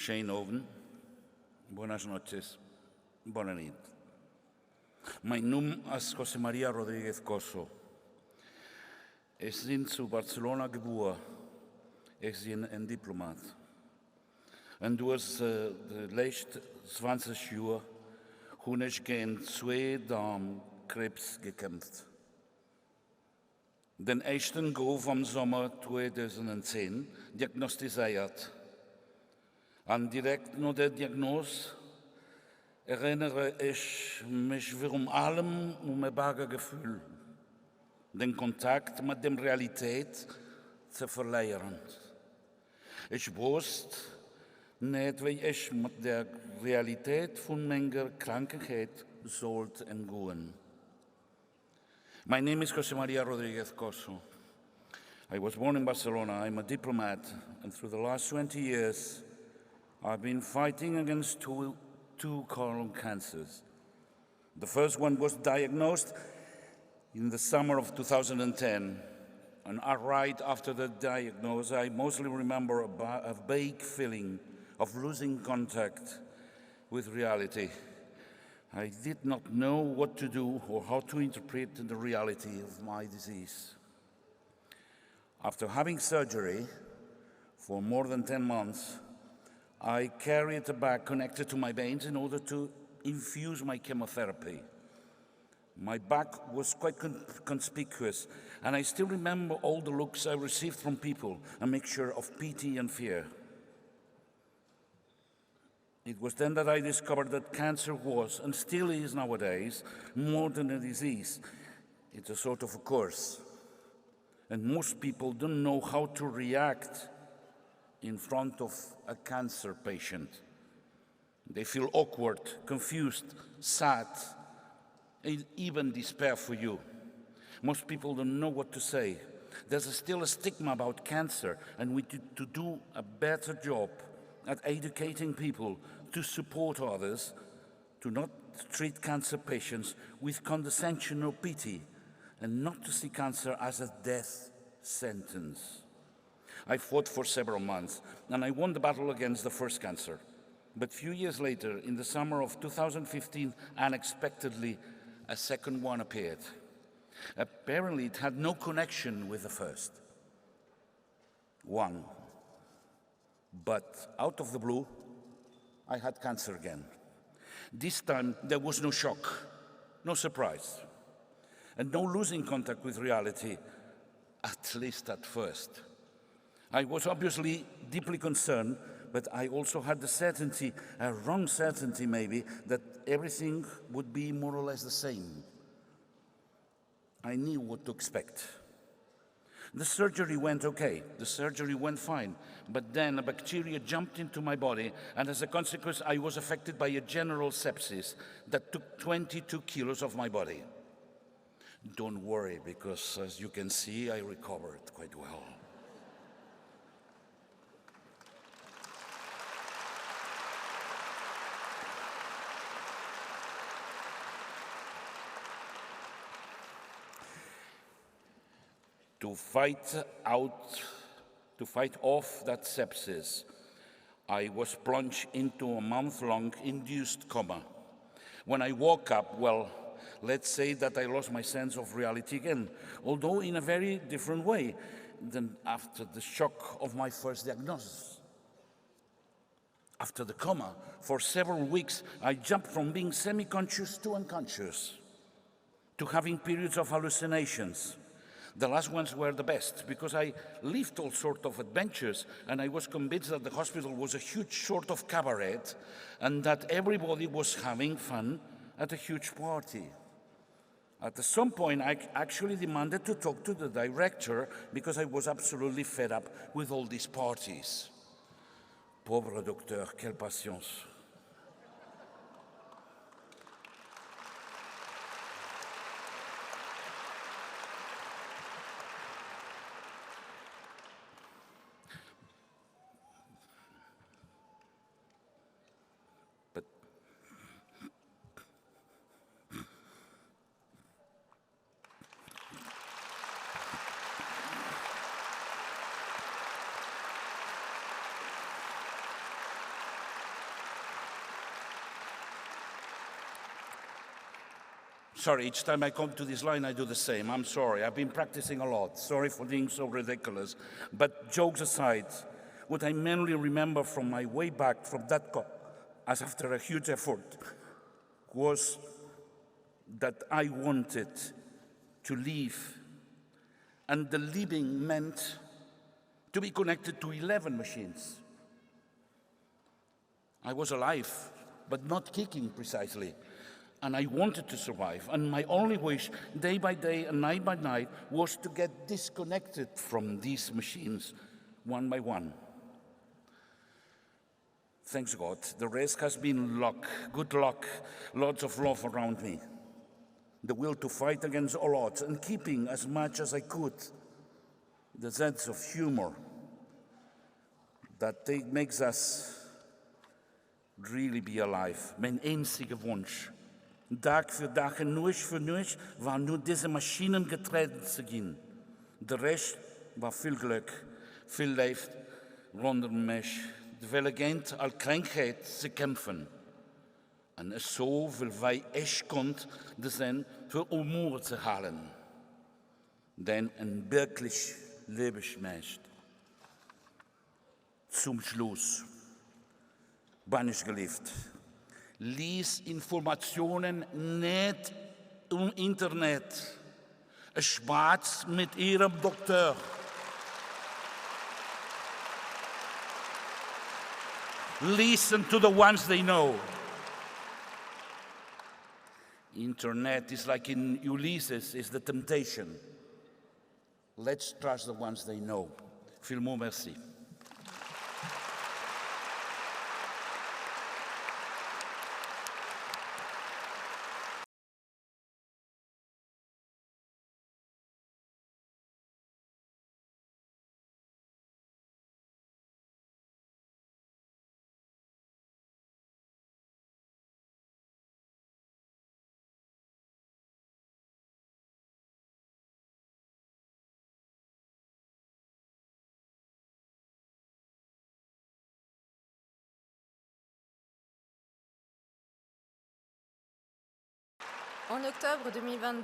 Oven, buenas noches, bona nit. Mein nom ist José María Rodríguez Coso. Ich bin zu Barcelona geboren. Ich bin ein Diplomat. Und durch die letzten 20 Jahre habe ich gegen 2 Darmkrebs gekämpft. Den ersten Golf am Sommer 2010 diagnostiziert. An direkt nach der Diagnose erinnere ich mich wiederum allem mein vages Gefühl, den Kontakt mit der Realität zu verlieren. Ich wusste nicht, wie ich mit der Realität von meiner Krankheit sollte umgehen. My name is José María Rodríguez Coso. I was born in Barcelona. I'm a diplomat, and through the last 20 years, I've been fighting against two colon cancers. The first one was diagnosed in the summer of 2010, and right after the diagnosis, I mostly remember a vague feeling of losing contact with reality. I did not know what to do or how to interpret the reality of my disease. After having surgery for more than 10 months, I carried a bag connected to my veins in order to infuse my chemotherapy. My bag was quite conspicuous, and I still remember all the looks I received from people, a mixture of pity and fear. It was then that I discovered that cancer was, and still is nowadays, more than a disease. It's a sort of a curse. And most people don't know how to react in front of a cancer patient. They feel awkward, confused, sad, and even despair for you. Most people don't know what to say. There's still a stigma about cancer, and we need to do a better job at educating people to support others, to not treat cancer patients with condescension or pity, and not to see cancer as a death sentence. I fought for several months, and I won the battle against the first cancer. But a few years later, in the summer of 2015, unexpectedly, a second one appeared. Apparently, it had no connection with the first one. But out of the blue, I had cancer again. This time, there was no shock, no surprise, and no losing contact with reality, at least at first. I was obviously deeply concerned, but I also had the certainty, a wrong certainty maybe, that everything would be more or less the same. I knew what to expect. The surgery went okay, the surgery went fine, but then a bacteria jumped into my body, and as a consequence, I was affected by a general sepsis that took 22 kilos of my body. Don't worry, because as you can see, I recovered quite well. To fight off that sepsis, I was plunged into a month-long induced coma. When I woke up, well, let's say that I lost my sense of reality again, although in a very different way than after the shock of my first diagnosis. After the coma, for several weeks, I jumped from being semi-conscious to unconscious, to having periods of hallucinations. The last ones were the best, because I lived all sorts of adventures, and I was convinced that the hospital was a huge sort of cabaret, and that everybody was having fun at a huge party. At some point, I actually demanded to talk to the director, because I was absolutely fed up with all these parties. Pauvre docteur, quelle patience. Sorry, each time I come to this line, I do the same. I'm sorry. I've been practicing a lot. Sorry for being so ridiculous. But jokes aside, what I mainly remember from my way back from that as after a huge effort, was that I wanted to live. And the living meant to be connected to 11 machines. I was alive, but not kicking precisely. And I wanted to survive. And my only wish, day by day and night by night, was to get disconnected from these machines, one by one. Thanks God, the rest has been luck, good luck, lots of love around me. The will to fight against all odds and keeping as much as I could the sense of humor that makes us really be alive. Mijn einzige Wunsch, Tag für Tag und Nuch für Nuch, war nur diese Maschinen getreten zu gehen. Der Rest war viel Glück, viel Leid rondom mich, terwijl ik eind al krankheid te kämpfen. En es so will wij echt kont de zijn für Umur zu halen. Denn ein wirklich Lebensmächt. Zum Schluss, banisch geliefd. Lies Informationen nicht im Internet. Spart mit Ihrem Doktor. Listen to the ones they know. Internet is like in Ulysses, is the temptation. Let's trust the ones they know. Filmo, merci. En octobre 2022,